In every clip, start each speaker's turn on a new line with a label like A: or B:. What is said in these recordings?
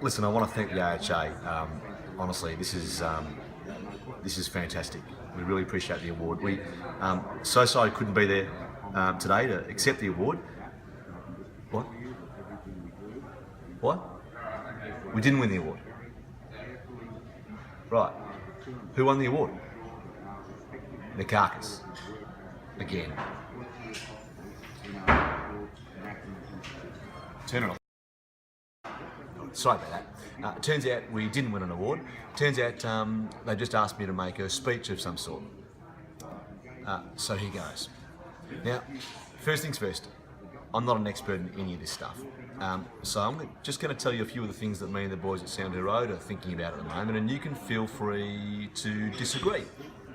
A: Listen, I want to thank the AHA. Honestly, this is fantastic. We really appreciate the award. We so sorry couldn't be there today to accept the award. What? What? We didn't win the award. Right. Who won the award? The carcass. Again. Turn it off. Sorry about that. Turns out we didn't win an award. Turns out they just asked me to make a speech of some sort. So here goes. Now, first things first, I'm not an expert in any of this stuff. So I'm just going to tell you a few of the things that me and the boys at Sound Road are thinking about at the moment, and you can feel free to disagree.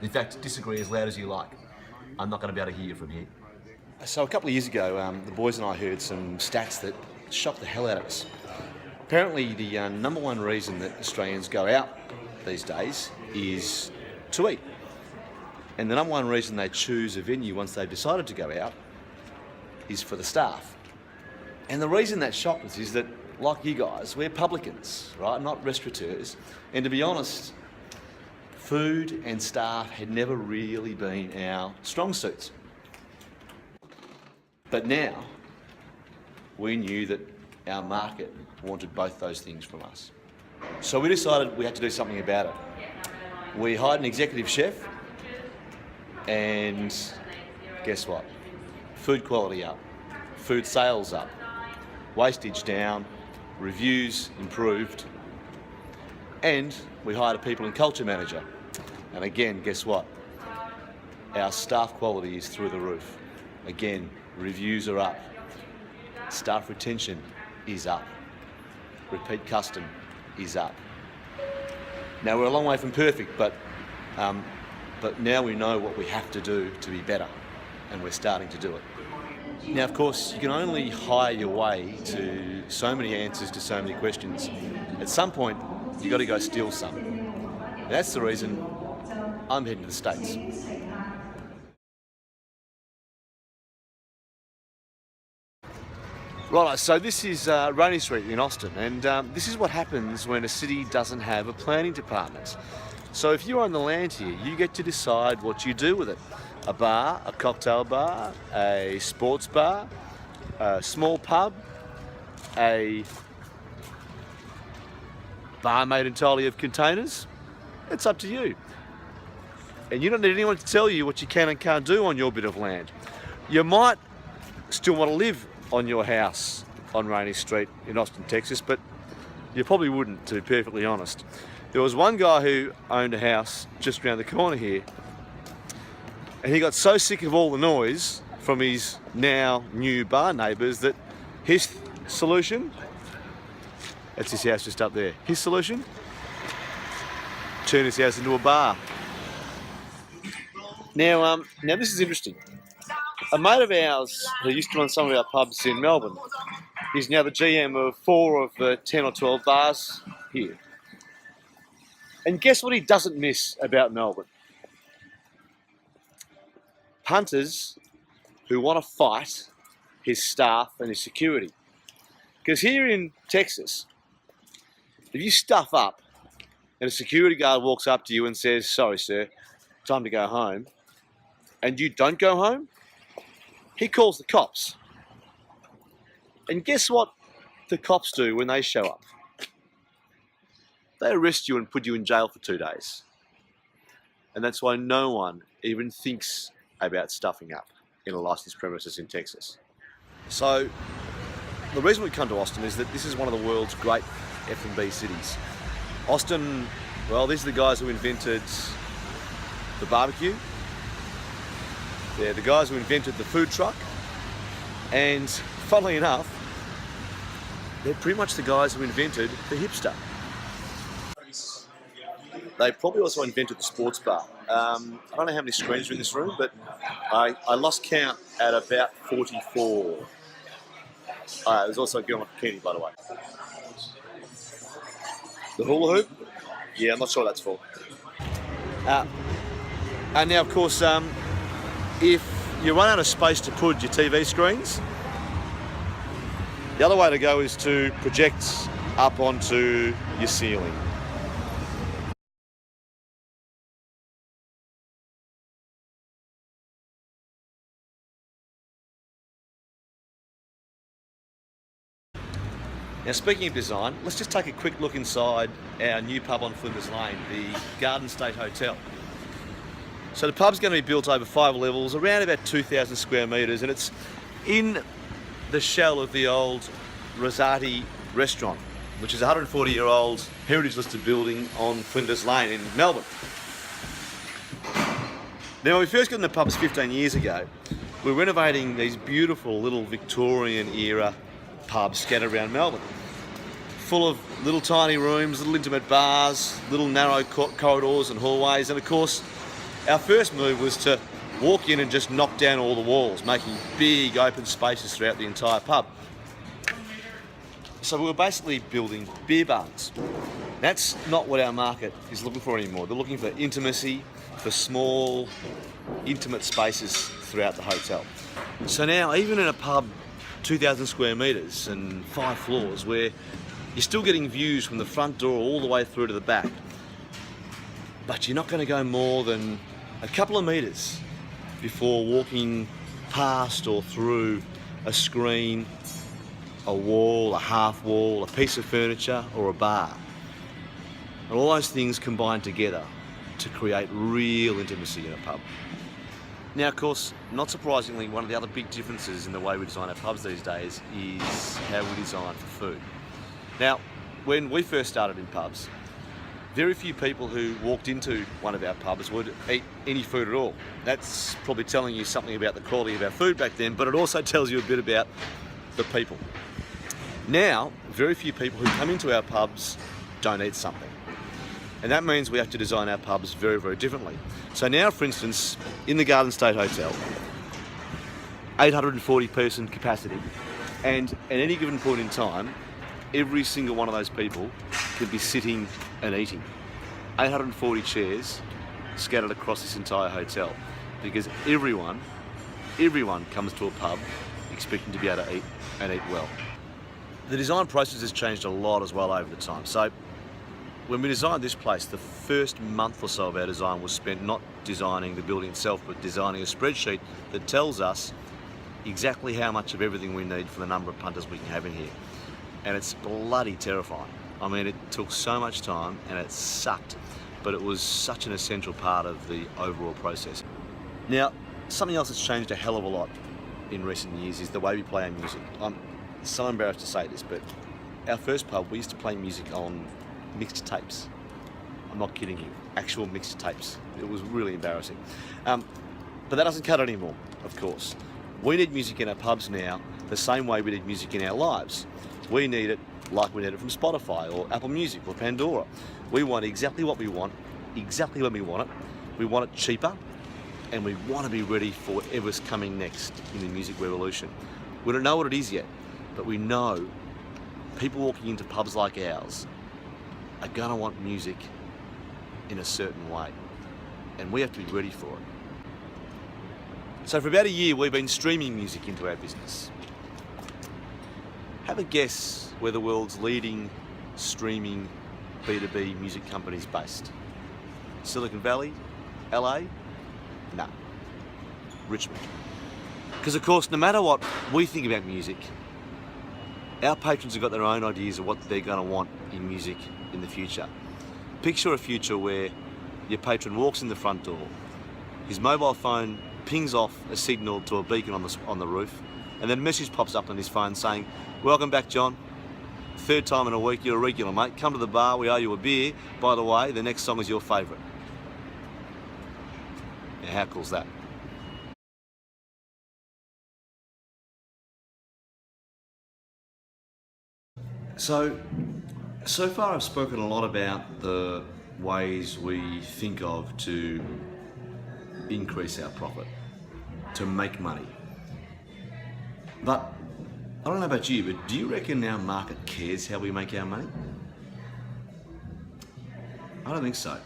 A: In fact, disagree as loud as you like. I'm not going to be able to hear you from here. So a couple of years ago, the boys and I heard some stats that shocked the hell out of us. Apparently, the number one reason that Australians go out these days is to eat. And the number one reason they choose a venue once they've decided to go out is for the staff. And the reason that shocked us is that, like you guys, we're publicans, right? Not restaurateurs. And to be honest, food and staff had never really been our strong suits. But now, we knew that our market wanted both those things from us. So we decided we had to do something about it. We hired an executive chef, and guess what? Food quality up, food sales up, wastage down, reviews improved, and we hired a people and culture manager. And again, guess what? Our staff quality is through the roof. Again, reviews are up, staff retention is up, repeat custom is up. Now we're a long way from perfect, but now we know what we have to do to be better, and we're starting to do it. Now, of course, you can only hire your way to so many answers to so many questions. At some point, you've got to go steal some. And that's the reason I'm heading to the States. Right, so this is Rainey Street in Austin, and this is what happens when a city doesn't have a planning department. So if you own the land here, you get to decide what you do with it. A bar, a cocktail bar, a sports bar, a small pub, a bar made entirely of containers. It's up to you. And you don't need anyone to tell you what you can and can't do on your bit of land. You might still want to live on your house on Rainey Street in Austin, Texas, but you probably wouldn't, to be perfectly honest. There was one guy who owned a house just around the corner here, and he got so sick of all the noise from his now new bar neighbours that his solution, that's his house just up there, his solution, turn his house into a bar. Now this is interesting. A mate of ours who used to run some of our pubs in Melbourne is now the GM of 4 of the 10 or 12 bars here. And guess what he doesn't miss about Melbourne? Punters who want to fight his staff and his security. Because here in Texas, if you stuff up and a security guard walks up to you and says, "Sorry, sir, time to go home," and you don't go home, he calls the cops. And guess what the cops do when they show up? They arrest you and put you in jail for 2 days. And that's why no one even thinks about stuffing up in a licensed premises in Texas. So the reason we come to Austin is that this is one of the world's great F&B cities. Austin, well, these are the guys who invented the barbecue. They're the guys who invented the food truck, and funnily enough, they're pretty much the guys who invented the hipster. They probably also invented the sports bar. I don't know how many screens are in this room, but I lost count at about 44. There's also a girl with a bikini, by the way. The hula hoop? Yeah, I'm not sure what that's for. And now, of course, if you run out of space to put your TV screens, the other way to go is to project up onto your ceiling. Now, speaking of design, let's just take a quick look inside our new pub on Flinders Lane, the Garden State Hotel. So the pub's going to be built over 5 levels, around about 2,000 square metres, and it's in the shell of the old Rosati restaurant, which is a 140-year-old heritage listed building on Flinders Lane in Melbourne. Now, when we first got in the pubs 15 years ago, we were renovating these beautiful little Victorian era pubs scattered around Melbourne, full of little tiny rooms, little intimate bars, little narrow corridors and hallways, and of course our first move was to walk in and just knock down all the walls, making big open spaces throughout the entire pub. So we were basically building beer barns. That's not what our market is looking for anymore. They're looking for intimacy, for small, intimate spaces throughout the hotel. So now, even in a pub 2,000 square metres and 5 floors, where you're still getting views from the front door all the way through to the back, but you're not going to go more than a couple of metres before walking past or through a screen, a wall, a half wall, a piece of furniture or a bar. And all those things combine together to create real intimacy in a pub. Now, of course, not surprisingly, one of the other big differences in the way we design our pubs these days is how we design for food. Now, when we first started in pubs, very few people who walked into one of our pubs would eat any food at all. That's probably telling you something about the quality of our food back then, but it also tells you a bit about the people. Now, very few people who come into our pubs don't eat something. And that means we have to design our pubs very, very differently. So now, for instance, in the Garden State Hotel, 840 person capacity, and at any given point in time, every single one of those people could be sitting and eating. 840 chairs scattered across this entire hotel, because everyone comes to a pub expecting to be able to eat and eat well. The design process has changed a lot as well over the time. So when we designed this place, the first month or so of our design was spent not designing the building itself, but designing a spreadsheet that tells us exactly how much of everything we need for the number of punters we can have in here. And it's bloody terrifying. I mean, it took so much time and it sucked, but it was such an essential part of the overall process. Now, something else that's changed a hell of a lot in recent years is the way we play our music. I'm so embarrassed to say this, but our first pub, we used to play music on mixed tapes. I'm not kidding you, actual mixed tapes. It was really embarrassing. But that doesn't cut it anymore, of course. We need music in our pubs now the same way we need music in our lives. We need it like we need it from Spotify or Apple Music or Pandora. We want exactly what we want, exactly when we want it. We want it cheaper, and we want to be ready for whatever's coming next in the music revolution. We don't know what it is yet, but we know people walking into pubs like ours are going to want music in a certain way, and we have to be ready for it. So for about a year, we've been streaming music into our business. Have a guess where the world's leading streaming B2B music company is based. Silicon Valley? LA? No. Richmond. Because of course, no matter what we think about music, our patrons have got their own ideas of what they're going to want in music in the future. Picture a future where your patron walks in the front door, his mobile phone pings off a signal to a beacon on the roof, and then a message pops up on his phone saying, "Welcome back, John. Third time in a week, you're a regular, mate. Come to the bar, we owe you a beer. By the way, the next song is your favourite." Now, how cool's that? So far I've spoken a lot about the ways we think of to increase our profit, to make money. But I don't know about you, but do you reckon our market cares how we make our money? I don't think so.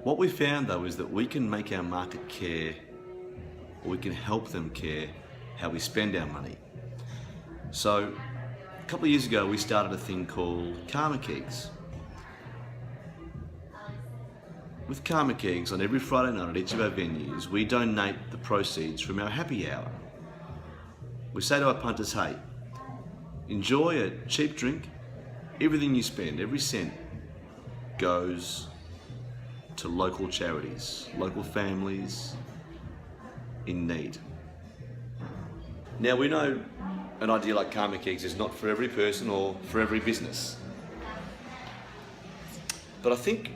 A: What we found though is that we can make our market care, or we can help them care how we spend our money. So couple of years ago, we started a thing called Karma Kegs. With Karma Kegs, on every Friday night at each of our venues, we donate the proceeds from our happy hour. We say to our punters, hey, enjoy a cheap drink. Everything you spend, every cent, goes to local charities, local families in need. Now, we know an idea like Karma Kegs is not for every person or for every business. But I think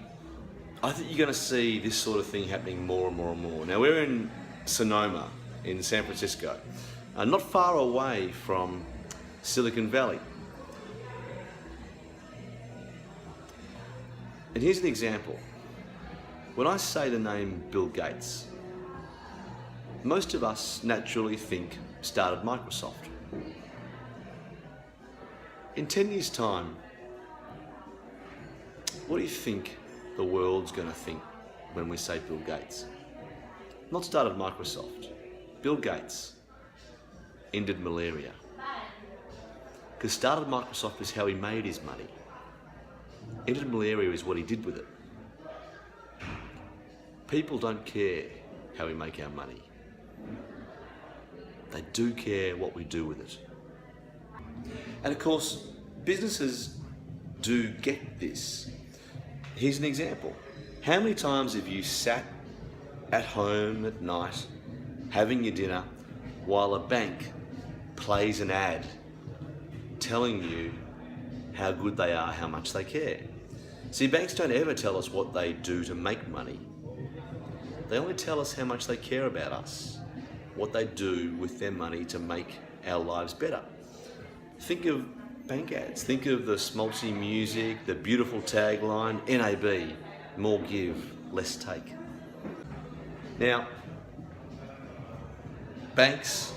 A: you're going to see this sort of thing happening more and more and more. Now, we're in Sonoma in San Francisco, not far away from Silicon Valley. And here's an example. When I say the name Bill Gates, most of us naturally think started Microsoft. In 10 years' time, what do you think the world's going to think when we say Bill Gates? Not started Microsoft. Bill Gates ended malaria. Because started Microsoft is how he made his money. Ended malaria is what he did with it. People don't care how we make our money. They do care what we do with it. And of course, businesses do get this. Here's an example. How many times have you sat at home at night having your dinner while a bank plays an ad telling you how good they are, how much they care? See, banks don't ever tell us what they do to make money. They only tell us how much they care about us, what they do with their money to make our lives better. Think of bank ads. Think of the schmaltzy music, the beautiful tagline, NAB, more give, less take. Now, banks,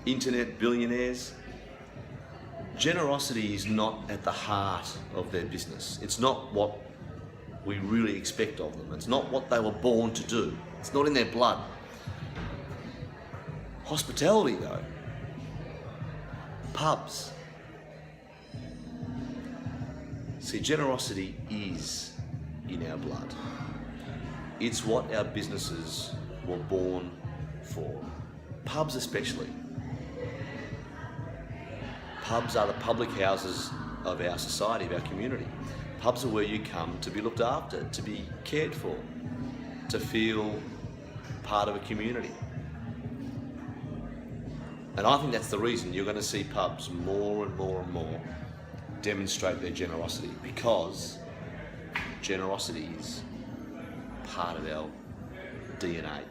A: internet billionaires, generosity is not at the heart of their business. It's not what we really expect of them. It's not what they were born to do. It's not in their blood. Hospitality, though. Pubs. See, generosity is in our blood. It's what our businesses were born for. Pubs especially. Pubs are the public houses of our society, of our community. Pubs are where you come to be looked after, to be cared for, to feel part of a community. And I think that's the reason you're going to see pubs more and more and more demonstrate their generosity, because generosity is part of our DNA.